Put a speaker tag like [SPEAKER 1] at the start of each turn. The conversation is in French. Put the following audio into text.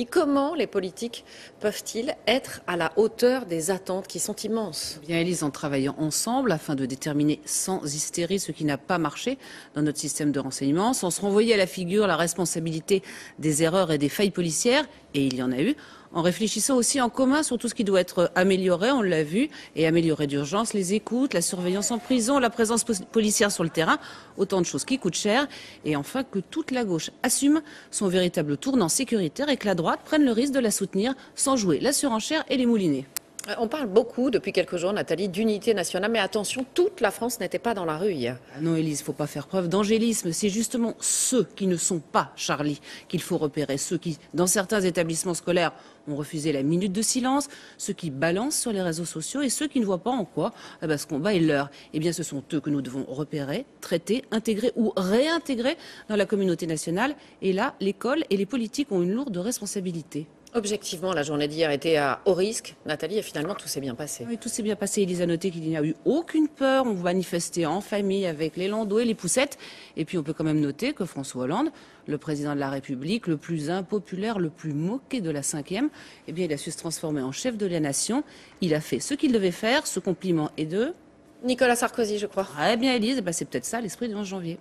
[SPEAKER 1] Comment les politiques peuvent-ils être à la hauteur des attentes qui sont immenses?
[SPEAKER 2] Bien, Élise, en travaillant ensemble afin de déterminer sans hystérie ce qui n'a pas marché dans notre système de renseignement, sans se renvoyer à la figure la responsabilité des erreurs et des failles policières, et il y en a eu, en réfléchissant aussi en commun sur tout ce qui doit être amélioré, on l'a vu, et amélioré d'urgence, les écoutes, la surveillance en prison, la présence policière sur le terrain, autant de choses qui coûtent cher, et enfin que toute la gauche assume son véritable tournant sécuritaire et que la droite prenne le risque de la soutenir sans jouer la surenchère et les moulinets.
[SPEAKER 1] On parle beaucoup depuis quelques jours, Nathalie, d'unité nationale, mais attention, toute la France n'était pas dans la rue hier.
[SPEAKER 2] Ah non, Élise, il ne faut pas faire preuve d'angélisme. C'est justement ceux qui ne sont pas Charlie qu'il faut repérer. Ceux qui, dans certains établissements scolaires, ont refusé la minute de silence, ceux qui balancent sur les réseaux sociaux et ceux qui ne voient pas en quoi ce combat est leur. Eh bien, ce sont eux que nous devons repérer, traiter, intégrer ou réintégrer dans la communauté nationale. Et là, l'école et les politiques ont une lourde responsabilité.
[SPEAKER 1] Objectivement, la journée d'hier était à haut risque, Nathalie, et finalement tout s'est bien passé.
[SPEAKER 2] Oui, tout s'est bien passé. Élise a noté qu'il n'y a eu aucune peur. On manifestait en famille avec les landaux et les poussettes. Et puis on peut quand même noter que François Hollande, le président de la République, le plus impopulaire, le plus moqué de la cinquième, eh bien il a su se transformer en chef de la nation. Il a fait ce qu'il devait faire. Ce compliment est de...
[SPEAKER 1] Nicolas Sarkozy, je crois.
[SPEAKER 2] Eh bien Élise, c'est peut-être ça l'esprit du 11 janvier.